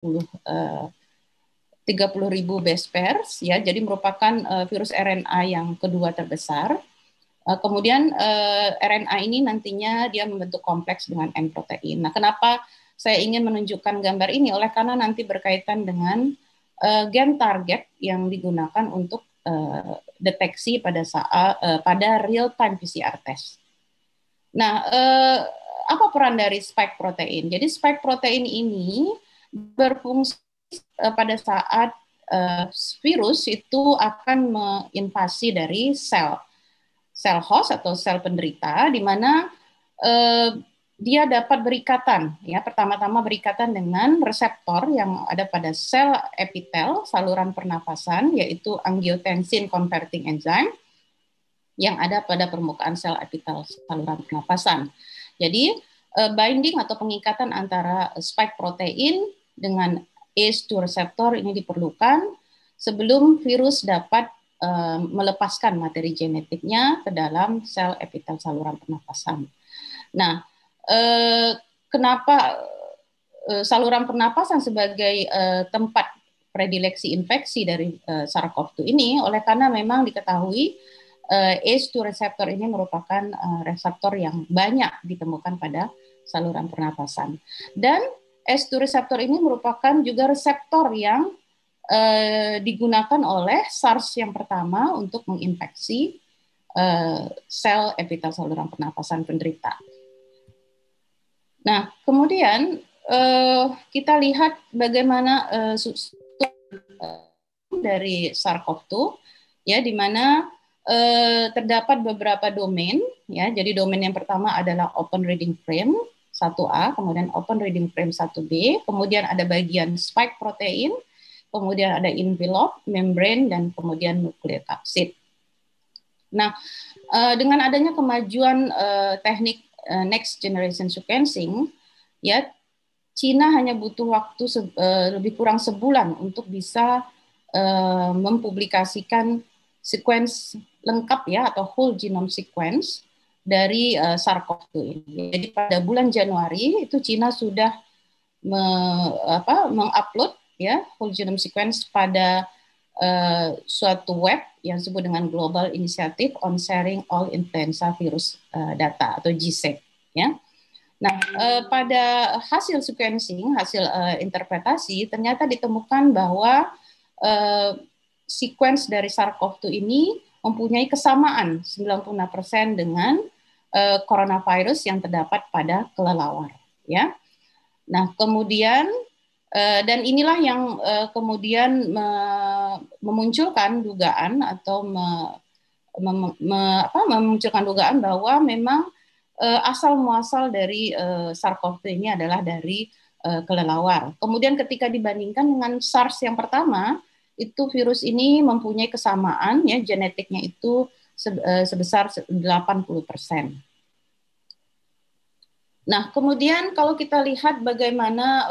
30.000 base pairs, ya, jadi merupakan virus RNA yang kedua terbesar. Kemudian RNA ini nantinya dia membentuk kompleks dengan M protein. Nah, kenapa saya ingin menunjukkan gambar ini? Oleh karena nanti berkaitan dengan gen target yang digunakan untuk deteksi pada saat pada real time PCR test. Nah, apa peran dari spike protein? Jadi spike protein ini berfungsi pada saat virus itu akan menginvasi dari sel host atau sel penderita, di mana dia dapat berikatan, ya, pertama-tama berikatan dengan reseptor yang ada pada sel epitel saluran pernapasan, yaitu angiotensin converting enzyme yang ada pada permukaan sel epitel saluran pernapasan. Jadi binding atau pengikatan antara spike protein dengan ACE2 reseptor ini diperlukan sebelum virus dapat melepaskan materi genetiknya ke dalam sel epitel saluran pernapasan. Nah, kenapa saluran pernapasan sebagai tempat predileksi infeksi dari SARS-CoV-2 ini? Oleh karena memang diketahui ACE2 reseptor ini merupakan reseptor yang banyak ditemukan pada saluran pernapasan. Dan ACE2 reseptor ini merupakan juga reseptor yang digunakan oleh SARS yang pertama untuk menginfeksi sel epitel saluran pernapasan penderita. Nah, kemudian kita lihat bagaimana dari SARS-CoV-2, ya, di mana terdapat beberapa domain, ya. Jadi domain yang pertama adalah open reading frame 1A, kemudian open reading frame 1B, kemudian ada bagian spike protein, kemudian ada envelope, membrane, dan kemudian nukleokapsid. Nah, dengan adanya kemajuan teknik next generation sequencing, ya, Cina hanya butuh waktu lebih kurang sebulan untuk bisa mempublikasikan sequence lengkap, ya, atau whole genome sequence dari SARS-CoV-2 ini. Jadi pada bulan Januari itu Cina sudah mengupload, ya, whole genome sequence pada suatu web yang disebut dengan Global Initiative on Sharing All Influenza Virus Data atau GISAID, ya. Nah, pada hasil sequencing, hasil interpretasi, ternyata ditemukan bahwa sequence dari SARS-CoV-2 ini mempunyai kesamaan 96% dengan coronavirus yang terdapat pada kelelawar, ya. Nah, kemudian dan inilah yang kemudian memunculkan dugaan atau memunculkan dugaan bahwa memang asal muasal dari SARS-CoV-2 ini adalah dari kelelawar. Kemudian ketika dibandingkan dengan SARS yang pertama, itu virus ini mempunyai kesamaan, ya, genetiknya itu sebesar 80%. Nah, kemudian kalau kita lihat bagaimana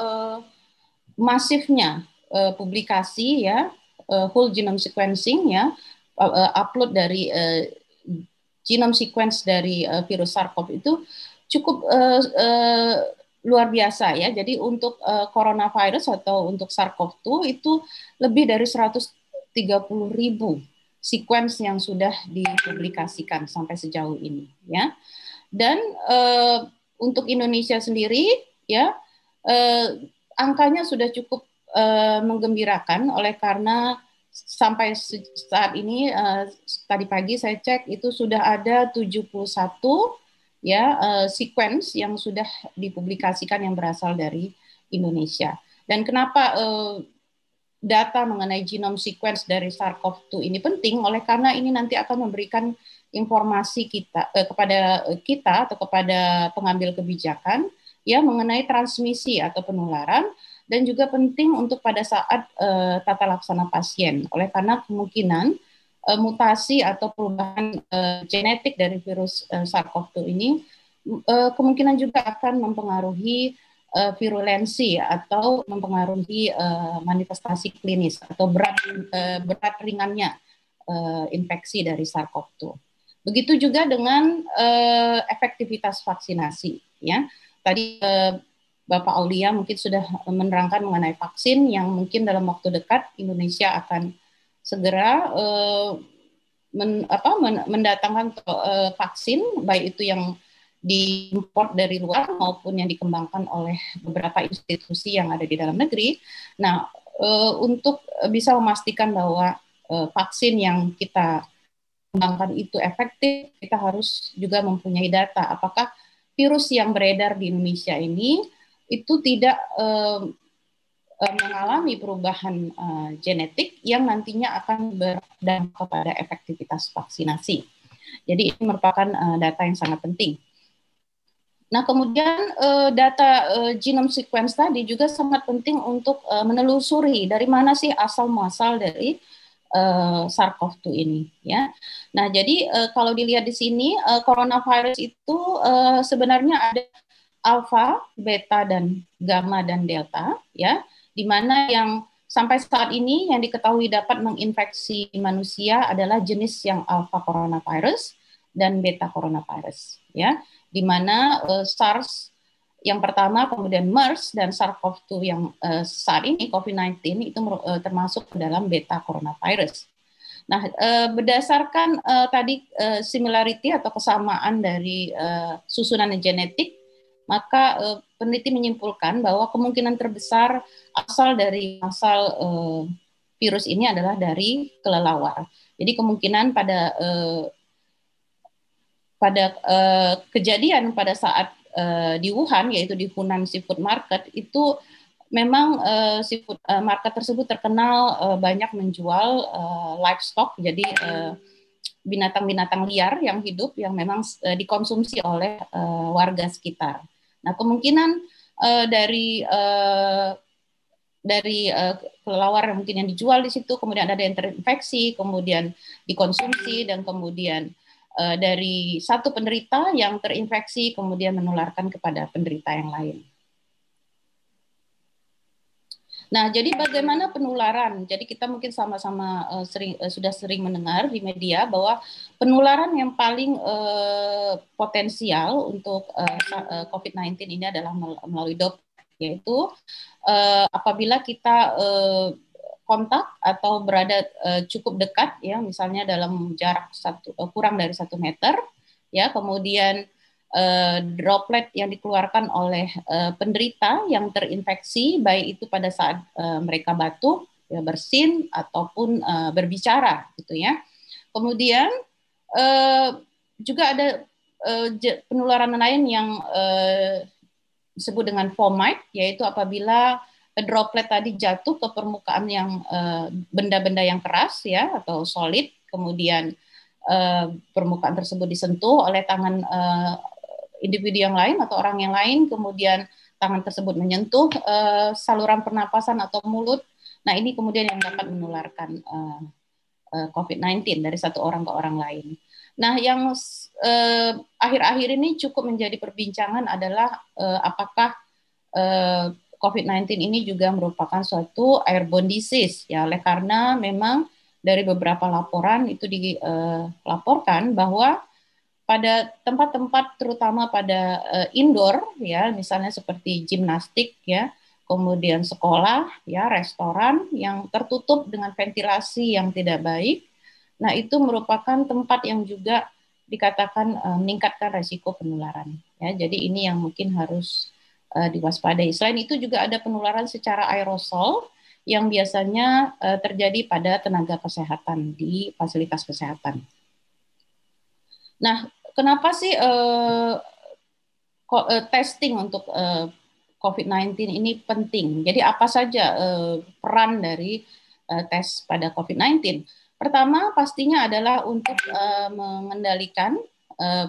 masifnya publikasi, ya, whole genome sequencing, ya, upload dari genome sequence dari virus SARS-CoV itu cukup luar biasa, ya. Jadi untuk coronavirus atau untuk SARS-CoV-2 itu lebih dari 130.000 sequence yang sudah dipublikasikan sampai sejauh ini, ya. Dan untuk Indonesia sendiri, ya, angkanya sudah cukup menggembirakan, oleh karena sampai saat ini tadi pagi saya cek itu sudah ada 71, ya, sequence yang sudah dipublikasikan yang berasal dari Indonesia. Dan kenapa data mengenai genome sequence dari SARS-CoV-2 ini penting? Oleh karena ini nanti akan memberikan informasi kepada kita atau kepada pengambil kebijakan, ya, mengenai transmisi atau penularan, dan juga penting untuk pada saat tata laksana pasien. Oleh karena kemungkinan mutasi atau perubahan genetik dari virus SARS-CoV-2 ini kemungkinan juga akan mempengaruhi virulensi atau mempengaruhi manifestasi klinis atau berat ringannya infeksi dari SARS-CoV-2. Begitu juga dengan efektivitas vaksinasi, ya. Tadi Bapak Aulia mungkin sudah menerangkan mengenai vaksin yang mungkin dalam waktu dekat Indonesia akan segera mendatangkan vaksin, baik itu yang diimpor dari luar maupun yang dikembangkan oleh beberapa institusi yang ada di dalam negeri. Nah, untuk bisa memastikan bahwa vaksin yang kita kembangkan itu efektif, kita harus juga mempunyai data apakah virus yang beredar di Indonesia ini itu tidak mengalami perubahan genetik yang nantinya akan berdampak kepada efektivitas vaksinasi. Jadi ini merupakan data yang sangat penting. Nah, kemudian data genome sequence tadi juga sangat penting untuk menelusuri dari mana sih asal muasal dari SARS-CoV-2 ini, ya. Nah, jadi kalau dilihat di sini coronavirus itu sebenarnya ada alfa, beta, dan gamma dan delta, ya, di mana yang sampai saat ini yang diketahui dapat menginfeksi manusia adalah jenis yang alfa coronavirus dan beta coronavirus, ya, di mana SARS yang pertama, kemudian MERS dan SARS-CoV-2 yang saat ini COVID-19 itu termasuk ke dalam beta coronavirus. Nah, berdasarkan tadi similarity atau kesamaan dari susunan genetik, maka peneliti menyimpulkan bahwa kemungkinan terbesar asal dari virus ini adalah dari kelelawar. Jadi kemungkinan pada kejadian pada saat di Wuhan, yaitu di Hunan Seafood Market, itu memang seafood market tersebut terkenal banyak menjual livestock, jadi binatang-binatang liar yang hidup yang memang dikonsumsi oleh warga sekitar. Nah, kemungkinan dari kelelawar mungkin yang dijual di situ, kemudian ada yang terinfeksi, kemudian dikonsumsi, dan kemudian dari satu penderita yang terinfeksi kemudian menularkan kepada penderita yang lain. Nah, jadi bagaimana penularan? Jadi kita mungkin sama-sama sudah sering mendengar di media bahwa penularan yang paling potensial untuk COVID-19 ini adalah melalui droplet, yaitu apabila kita kontak atau berada cukup dekat, ya, misalnya dalam jarak kurang dari 1 meter, ya, kemudian droplet yang dikeluarkan oleh penderita yang terinfeksi, baik itu pada saat mereka batuk, ya, bersin ataupun berbicara, gitu ya. Kemudian juga ada penularan lain yang disebut dengan fomite, yaitu apabila droplet tadi jatuh ke permukaan yang benda-benda yang keras, ya, atau solid, kemudian permukaan tersebut disentuh oleh tangan individu yang lain atau orang yang lain, kemudian tangan tersebut menyentuh saluran pernapasan atau mulut. Nah, ini kemudian yang dapat menularkan COVID-19 dari satu orang ke orang lain. Nah, yang akhir-akhir ini cukup menjadi perbincangan adalah apakah COVID-19 ini juga merupakan suatu airborne disease, ya, oleh karena memang dari beberapa laporan itu dilaporkan bahwa pada tempat-tempat terutama pada indoor, ya, misalnya seperti gimnastik, ya, kemudian sekolah, ya, restoran yang tertutup dengan ventilasi yang tidak baik. Nah, itu merupakan tempat yang juga dikatakan meningkatkan resiko penularan, ya. Jadi ini yang mungkin harus diwaspadai. Selain itu juga ada penularan secara aerosol yang biasanya terjadi pada tenaga kesehatan di fasilitas kesehatan. Nah, kenapa sih testing untuk COVID-19 ini penting? Jadi apa saja peran dari tes pada COVID-19? Pertama pastinya adalah untuk mengendalikan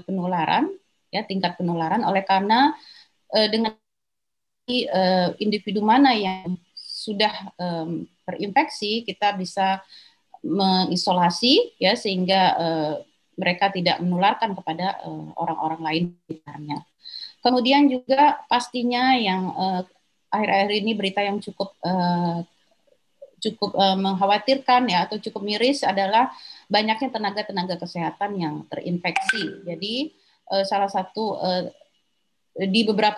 penularan, ya, tingkat penularan, oleh karena dengan individu mana yang sudah terinfeksi, kita bisa mengisolasi, ya, sehingga mereka tidak menularkan kepada orang-orang lain sekitarnya. Kemudian juga pastinya yang akhir-akhir ini berita yang cukup mengkhawatirkan, ya, atau cukup miris adalah banyaknya tenaga-tenaga kesehatan yang terinfeksi. Jadi salah satu di beberapa